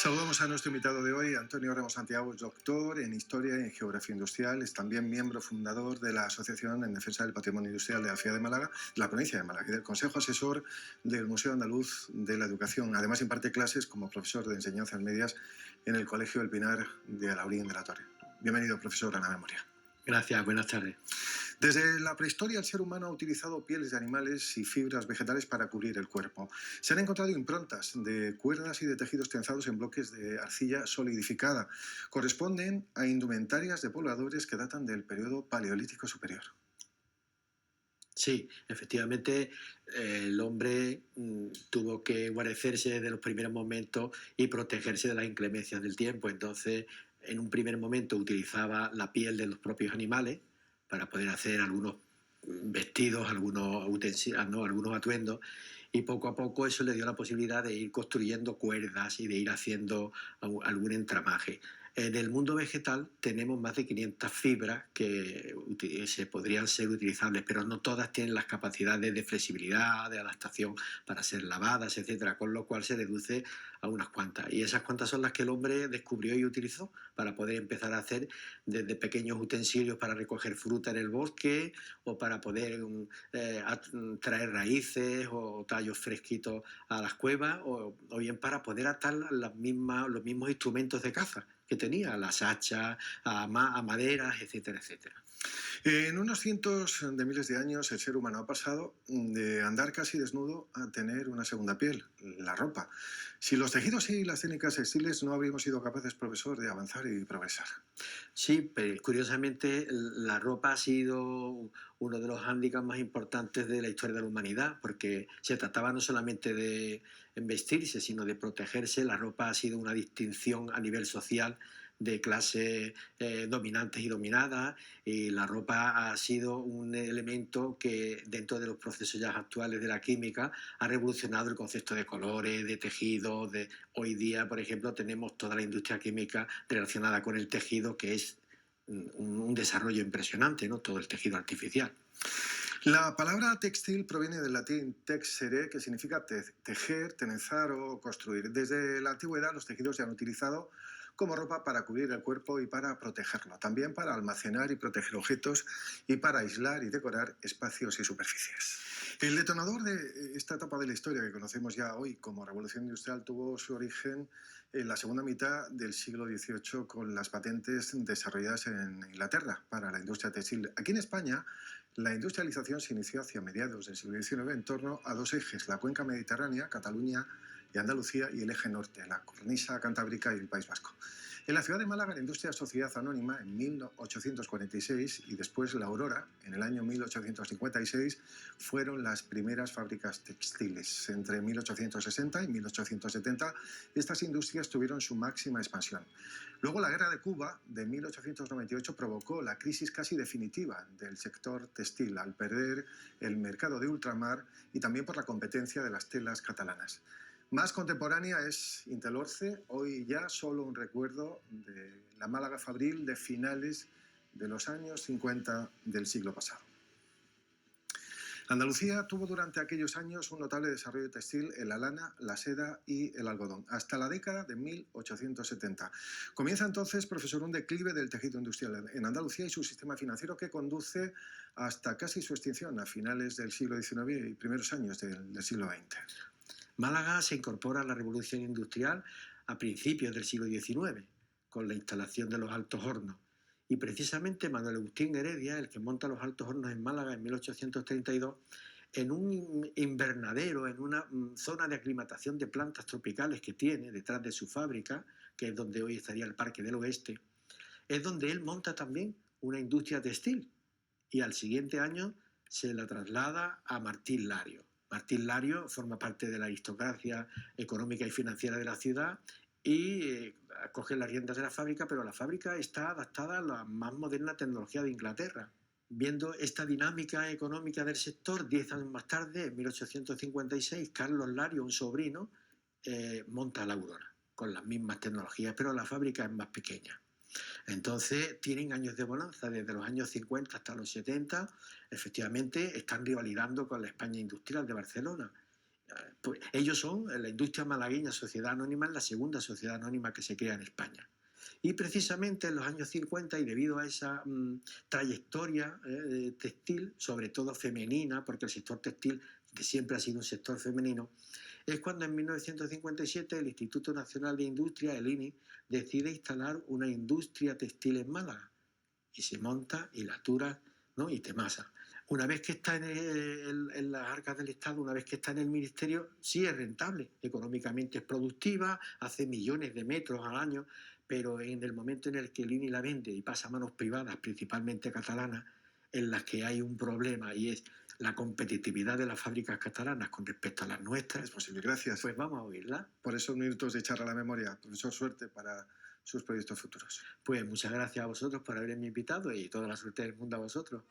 Saludamos a nuestro invitado de hoy, Antonio Ramos Santiago, es doctor en Historia y en Geografía Industrial, es también miembro fundador de la Asociación en Defensa del Patrimonio Industrial de la Ciudad de Málaga, de la provincia de Málaga, y del Consejo Asesor del Museo Andaluz de la Educación. Además imparte clases como profesor de enseñanzas medias en el Colegio del Pinar de Alaurín de la Torre. Bienvenido, profesor, a la memoria. Gracias, buenas tardes. Desde la prehistoria el ser humano ha utilizado pieles de animales y fibras vegetales para cubrir el cuerpo. Se han encontrado improntas de cuerdas y de tejidos trenzados en bloques de arcilla solidificada. Corresponden a indumentarias de pobladores que datan del periodo Paleolítico Superior. Sí, efectivamente el hombre tuvo que guarecerse desde los primeros momentos y protegerse de las inclemencias del tiempo. Entonces, en un primer momento utilizaba la piel de los propios animales para poder hacer algunos vestidos, algunos utensilios, ¿no? Algunos atuendos, y poco a poco eso le dio la posibilidad de ir construyendo cuerdas y de ir haciendo algún entramaje. En el mundo vegetal tenemos más de 500 fibras que se podrían ser utilizables, pero no todas tienen las capacidades de flexibilidad, de adaptación para ser lavadas, etcétera, con lo cual se reduce a unas cuantas. Y esas cuantas son las que el hombre descubrió y utilizó para poder empezar a hacer desde pequeños utensilios para recoger fruta en el bosque o para poder traer raíces o tallos fresquitos a las cuevas o bien para poder atar los mismos instrumentos de caza que tenía, las hachas, a maderas, etcétera, etcétera. En unos cientos de miles de años el ser humano ha pasado de andar casi desnudo a tener una segunda piel, la ropa. Sin los tejidos y las técnicas textiles no habríamos sido capaces, profesor, de avanzar y progresar. Sí, pero curiosamente la ropa ha sido uno de los hándicaps más importantes de la historia de la humanidad, porque se trataba no solamente de vestirse, sino de protegerse. La ropa ha sido una distinción a nivel social de clases dominantes y dominadas, y la ropa ha sido un elemento que dentro de los procesos ya actuales de la química ha revolucionado el concepto de colores, de tejidos. Hoy día, por ejemplo, tenemos toda la industria química relacionada con el tejido, que es un desarrollo impresionante, ¿no? Todo el tejido artificial. La palabra textil proviene del latín texere, que significa tejer, tenezar o construir. Desde la antigüedad los tejidos se han utilizado como ropa para cubrir el cuerpo y para protegerlo, también para almacenar y proteger objetos y para aislar y decorar espacios y superficies. El detonador de esta etapa de la historia que conocemos ya hoy como Revolución Industrial tuvo su origen en la segunda mitad del siglo XVIII con las patentes desarrolladas en Inglaterra para la industria textil. Aquí en España la industrialización se inició hacia mediados del siglo XIX en torno a dos ejes, la cuenca mediterránea, Cataluña y Andalucía, y el eje norte, la cornisa cantábrica y el País Vasco. En la ciudad de Málaga, la industria Sociedad Anónima en 1846 y después la Aurora en el año 1856 fueron las primeras fábricas textiles. Entre 1860 y 1870 estas industrias tuvieron su máxima expansión. Luego la Guerra de Cuba de 1898 provocó la crisis casi definitiva del sector textil al perder el mercado de ultramar y también por la competencia de las telas catalanas. Más contemporánea es Intelorce, hoy ya solo un recuerdo de la Málaga fabril de finales de los años 50 del siglo pasado. Andalucía tuvo durante aquellos años un notable desarrollo textil en la lana, la seda y el algodón, hasta la década de 1870. Comienza entonces, profesor, un declive del tejido industrial en Andalucía y su sistema financiero que conduce hasta casi su extinción a finales del siglo XIX y primeros años del siglo XX. Málaga se incorpora a la revolución industrial a principios del siglo XIX, con la instalación de los altos hornos. Y precisamente Manuel Agustín Heredia, el que monta los altos hornos en Málaga en 1832, en un invernadero, en una zona de aclimatación de plantas tropicales que tiene detrás de su fábrica, que es donde hoy estaría el Parque del Oeste, es donde él monta también una industria textil. Y al siguiente año se la traslada a Martín Lario. Martín Lario forma parte de la aristocracia económica y financiera de la ciudad y coge las riendas de la fábrica, pero la fábrica está adaptada a la más moderna tecnología de Inglaterra. Viendo esta dinámica económica del sector, 10 años más tarde, en 1856, Carlos Lario, un sobrino, monta la Aurora con las mismas tecnologías, pero la fábrica es más pequeña. Entonces tienen años de bonanza, desde los años 50 hasta los 70, efectivamente están rivalizando con la España industrial de Barcelona. Pues ellos son la industria malagueña Sociedad Anónima, es la segunda sociedad anónima que se crea en España. Y precisamente en los años 50, y debido a esa trayectoria textil, sobre todo femenina, porque el sector textil que siempre ha sido un sector femenino, es cuando en 1957 el Instituto Nacional de Industria, el INI, decide instalar una industria textil en Málaga y se monta Hilatura, ¿no? y Temasa. Una vez que está en las arcas del Estado, una vez que está en el Ministerio, sí es rentable, económicamente es productiva, hace millones de metros al año, pero en el momento en el que el INI la vende y pasa a manos privadas, principalmente catalanas, en las que hay un problema y es la competitividad de las fábricas catalanas con respecto a las Es nuestras, posible, gracias pues vamos a oírla. por esos minutos de charla a la memoria. Profesor, suerte para sus proyectos futuros. Pues muchas gracias a vosotros por haberme invitado y toda la suerte del mundo a vosotros.